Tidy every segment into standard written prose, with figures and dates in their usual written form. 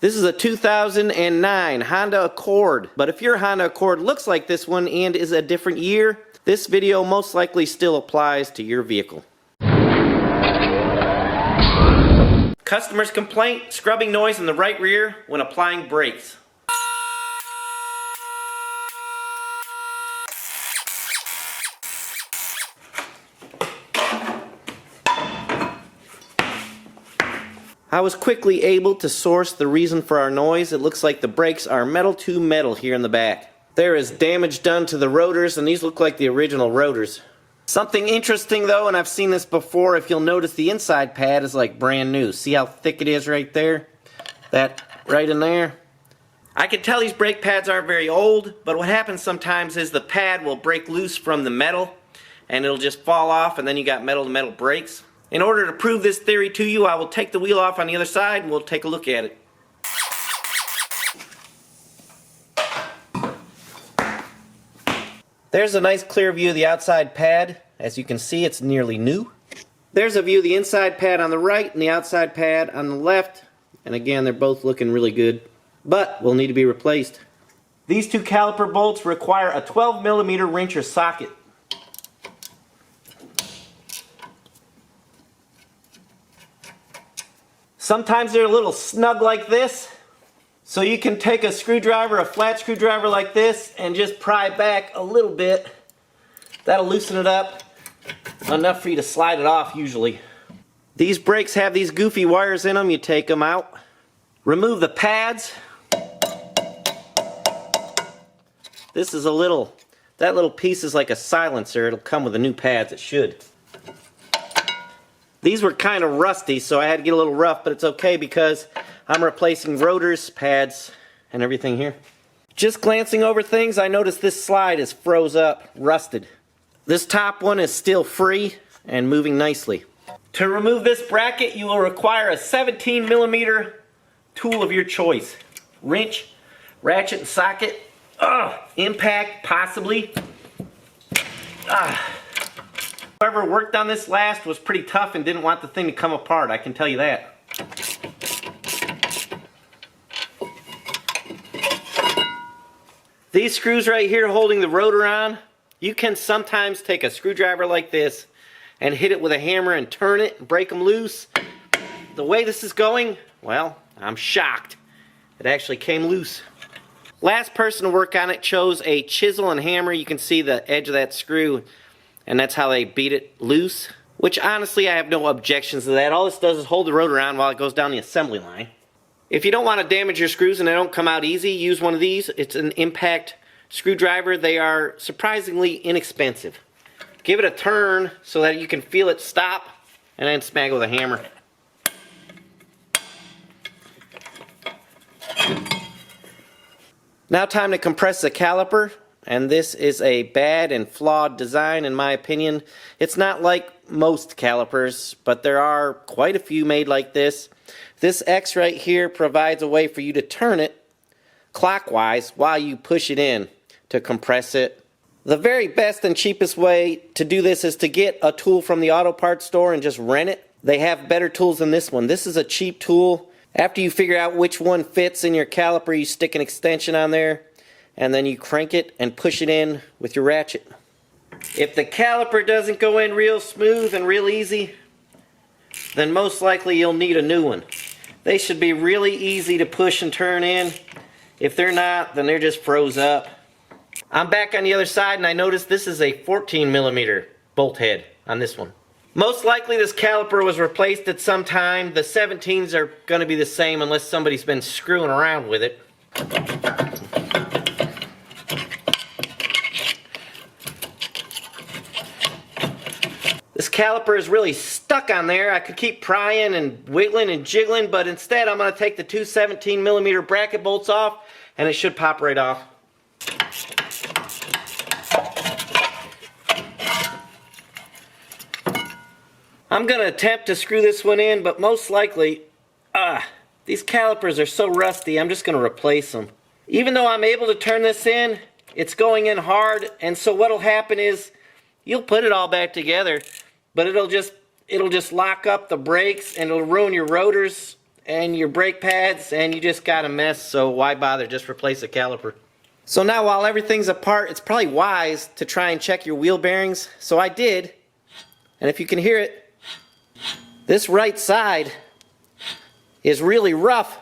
This is a 2009 Honda Accord, but if your Honda Accord looks like this one and is a different year, this video most likely still applies to your vehicle. Customer's complaint, scrubbing noise in the right rear when applying brakes. I was quickly able to source the reason for our noise. It looks like the brakes are metal to metal here in the back. There is damage done to the rotors, and these look like the original rotors. Something interesting though, and I've seen this before, if you'll notice the inside pad is like brand new. See how thick it is right there? That right in there. I can tell these brake pads aren't very old, but what happens sometimes is the pad will break loose from the metal and it'll just fall off, and then you got metal to metal brakes. In order to prove this theory to you, I will take the wheel off on the other side and we'll take a look at it. There's a nice clear view of the outside pad. As you can see, it's nearly new. There's a view of the inside pad on the right and the outside pad on the left. And again, they're both looking really good, but will need to be replaced. These two caliper bolts require a 12mm wrench or socket. Sometimes they're a little snug like this, so you can take a screwdriver, a flat screwdriver like this, and just pry back a little bit. That'll loosen it up enough for you to slide it off usually. These brakes have these goofy wires in them. You take them out, remove the pads. This is that little piece is like a silencer. It'll come with the new pads, it should. These were kind of rusty, so I had to get a little rough, but it's okay because I'm replacing rotors, pads, and everything here. Just glancing over things, I noticed this slide is froze up, rusted. This top one is still free and moving nicely. To remove this bracket, you will require a 17mm tool of your choice. Wrench, ratchet, and socket. Impact, possibly. Whoever worked on this last was pretty tough and didn't want the thing to come apart, I can tell you that. These screws right here holding the rotor on, you can sometimes take a screwdriver like this and hit it with a hammer and turn it and break them loose. The way this is going, well, I'm shocked. It actually came loose. Last person to work on it chose a chisel and hammer. You can see the edge of that screw, and that's how they beat it loose, which honestly I have no objections to that. All this does is hold the rotor on while it goes down the assembly line. If you don't want to damage your screws and they don't come out easy, use one of these. It's an impact screwdriver. They are surprisingly inexpensive. Give it a turn so that you can feel it stop, and then smack it with a hammer. Now time to compress the caliper. And this is a bad and flawed design in my opinion. It's not like most calipers, but there are quite a few made like this. This X right here provides a way for you to turn it clockwise while you push it in to compress it. The very best and cheapest way to do this is to get a tool from the auto parts store and just rent it. They have better tools than this one. This is a cheap tool. After you figure out which one fits in your caliper, you stick an extension on there, and then you crank it and push it in with your ratchet. If the caliper doesn't go in real smooth and real easy, then most likely you'll need a new one. They should be really easy to push and turn in. If they're not, then they're just froze up. I'm back on the other side, and I noticed this is a 14mm bolt head on this one. Most likely this caliper was replaced at some time. The 17s are going to be the same unless somebody's been screwing around with it. This caliper is really stuck on there. I could keep prying and wiggling and jiggling, but instead I'm going to take the two 17mm bracket bolts off, and it should pop right off. I'm going to attempt to screw this one in, but most likely, these calipers are so rusty, I'm just going to replace them. Even though I'm able to turn this in, it's going in hard, and so what'll happen is you'll put it all back together, but it'll just lock up the brakes and it'll ruin your rotors. and your brake pads, and you just got a mess, so why bother? Just replace the caliper. So now while everything's apart, it's probably wise to try and check your wheel bearings. So I did, and if you can hear it, this right side is really rough,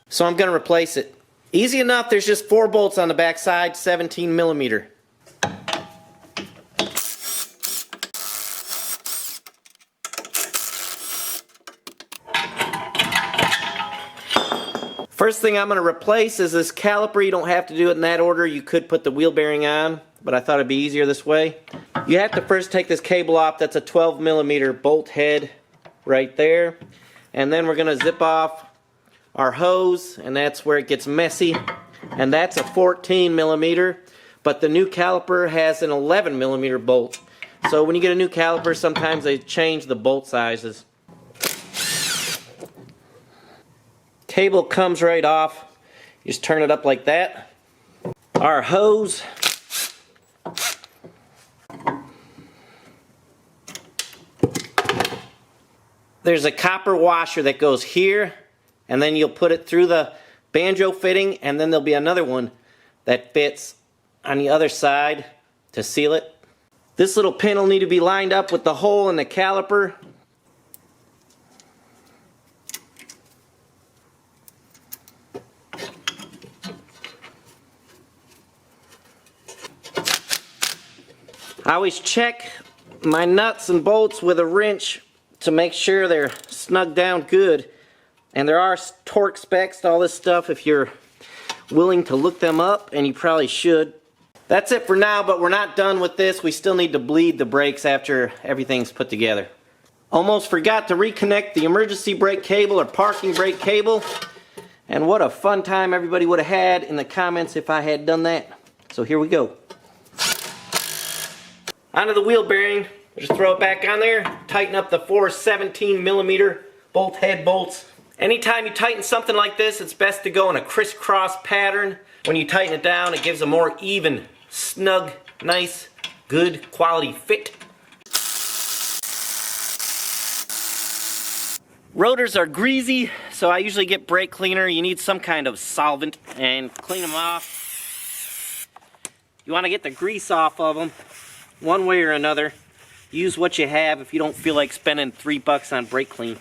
so I'm going to replace it. Easy enough, there's just 4 bolts on the back side, 17 millimeter. First thing I'm going to replace is this caliper. You don't have to do it in that order. You could put the wheel bearing on, but I thought it'd be easier this way. You have to first take this cable off. That's a 12 millimeter bolt head right there. And then we're going to zip off our hose, and that's where it gets messy. And that's a 14 millimeter, but the new caliper has an 11 millimeter bolt. So when you get a new caliper, sometimes they change the bolt sizes. Cable comes right off. You just turn it up like that. Our hose. There's a copper washer that goes here, and then you'll put it through the banjo fitting, and then there'll be another one that fits on the other side to seal it. This little pin will need to be lined up with the hole in the caliper. I always check my nuts and bolts with a wrench to make sure they're snug down good. And there are torque specs to all this stuff if you're willing to look them up, and you probably should. That's it for now, but we're not done with this. We still need to bleed the brakes after everything's put together. Almost forgot to reconnect the emergency brake cable or parking brake cable. And what a fun time everybody would have had in the comments if I had done that. So here we go. Onto the wheel bearing. Just throw it back on there. Tighten up the 4 17 millimeter bolt head bolts. Anytime you tighten something like this, it's best to go in a crisscross pattern. When you tighten it down, it gives a more even, snug, nice, good quality fit. Rotors are greasy, so I usually get brake cleaner. You need some kind of solvent and clean them off. You want to get the grease off of them one way or another. Use what you have if you don't feel like spending $3 on brake clean.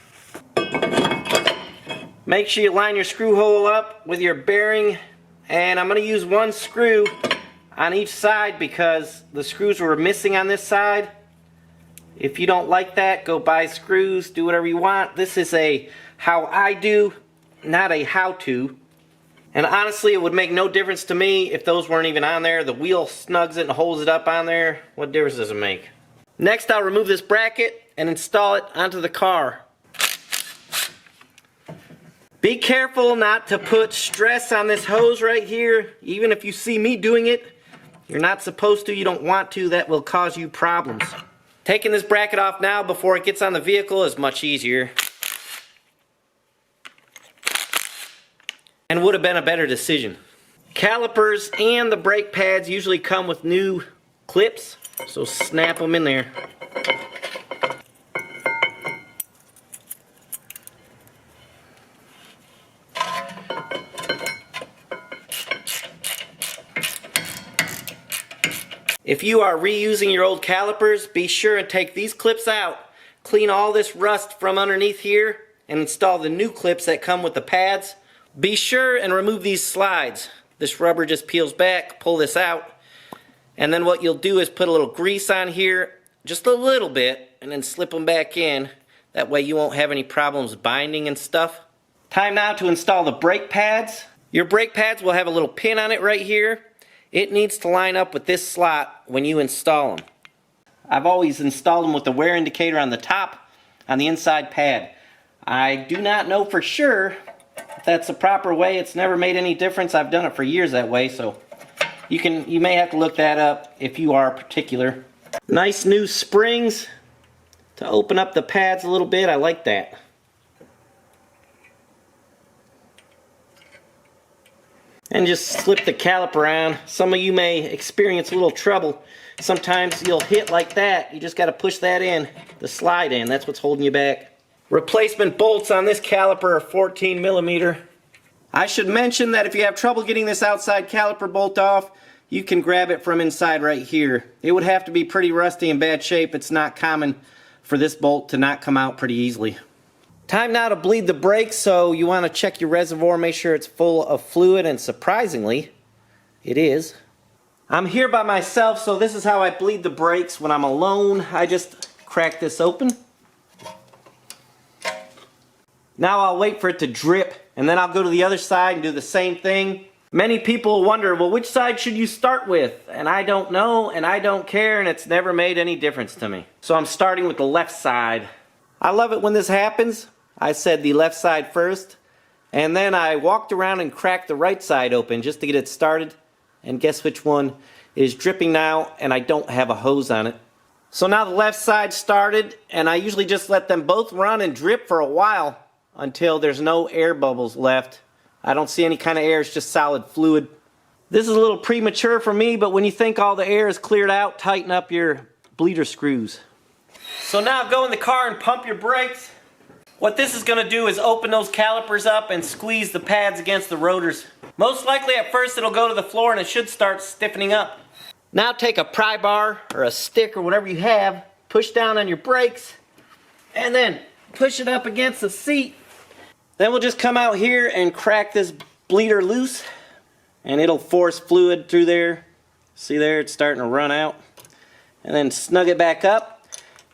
Make sure you line your screw hole up with your bearing, and I'm going to use 1 screw on each side because the screws were missing on this side. If you don't like that, go buy screws, do whatever you want. This is a how I do, not a how to. And honestly, it would make no difference to me if those weren't even on there. The wheel snugs it and holds it up on there. What difference does it make? Next, I'll remove this bracket and install it onto the car. Be careful not to put stress on this hose right here. Even if you see me doing it, you're not supposed to, you don't want to, that will cause you problems. Taking this bracket off now before it gets on the vehicle is much easier. And would have been a better decision. Calipers and the brake pads usually come with new clips, so snap them in there. If you are reusing your old calipers, be sure and take these clips out, clean all this rust from underneath here, and install the new clips that come with the pads. Be sure and remove these slides. This rubber just peels back, pull this out, and then what you'll do is put a little grease on here, just a little bit, and then slip them back in. That way you won't have any problems binding and stuff. Time now to install the brake pads. Your brake pads will have a little pin on it right here. It needs to line up with this slot when you install them. I've always installed them with the wear indicator on the top, on the inside pad. I do not know for sure if that's the proper way. It's never made any difference. I've done it for years that way, so you may have to look that up if you are particular. Nice new springs to open up the pads a little bit. I like that. And just slip the caliper on. Some of you may experience a little trouble. Sometimes you'll hit like that. You just got to push that in, the slide in. That's what's holding you back. Replacement bolts on this caliper are 14 millimeter. I should mention that if you have trouble getting this outside caliper bolt off, you can grab it from inside right here. It would have to be pretty rusty and bad shape. It's not common for this bolt to not come out pretty easily. Time now to bleed the brakes, so you want to check your reservoir, make sure it's full of fluid, and surprisingly, it is. I'm here by myself, so this is how I bleed the brakes when I'm alone. I just crack this open. Now I'll wait for it to drip, and then I'll go to the other side and do the same thing. Many people wonder, well, which side should you start with? And I don't know, and I don't care, and it's never made any difference to me. So I'm starting with the left side. I love it when this happens. I said the left side first, and then I walked around and cracked the right side open just to get it started. And guess which one is dripping now, and I don't have a hose on it. So now the left side started, and I usually just let them both run and drip for a while until there's no air bubbles left. I don't see any kind of air, it's just solid fluid. This is a little premature for me, but when you think all the air is cleared out, tighten up your bleeder screws. So now go in the car and pump your brakes. What this is going to do is open those calipers up and squeeze the pads against the rotors. Most likely at first it'll go to the floor and it should start stiffening up. Now take a pry bar or a stick or whatever you have, push down on your brakes, and then push it up against the seat. Then we'll just come out here and crack this bleeder loose, and it'll force fluid through there. See there, it's starting to run out. And then snug it back up.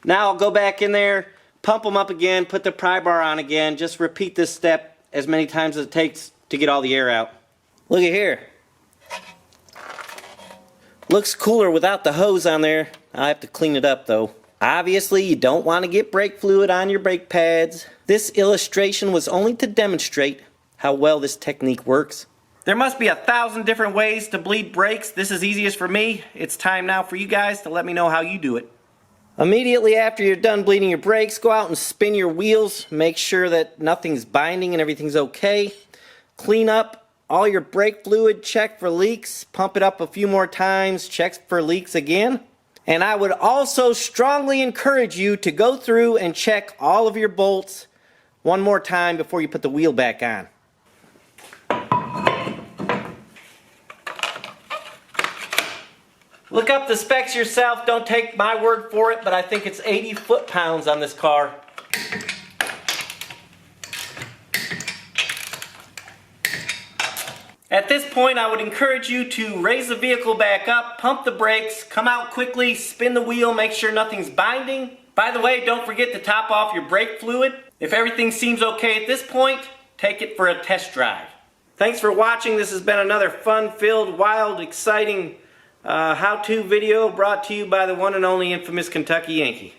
Now I'll go back in there, pump them up again, put the pry bar on again. Just repeat this step as many times as it takes to get all the air out. Look at here. Looks cooler without the hose on there. I have to clean it up though. Obviously, you don't want to get brake fluid on your brake pads. This illustration was only to demonstrate how well this technique works. There must be 1,000 different ways to bleed brakes. This is easiest for me. It's time now for you guys to let me know how you do it. Immediately after you're done bleeding your brakes, go out and spin your wheels. Make sure that nothing's binding and everything's okay. Clean up all your brake fluid, check for leaks, pump it up a few more times, check for leaks again. And I would also strongly encourage you to go through and check all of your bolts one more time before you put the wheel back on. Look up the specs yourself. Don't take my word for it, but I think it's 80 foot-pounds on this car. At this point, I would encourage you to raise the vehicle back up, pump the brakes, come out quickly, spin the wheel, make sure nothing's binding. By the way, don't forget to top off your brake fluid. If everything seems okay at this point, take it for a test drive. Thanks for watching. This has been another fun-filled, wild, exciting how-to video brought to you by the one and only infamous Kentucky Yankee.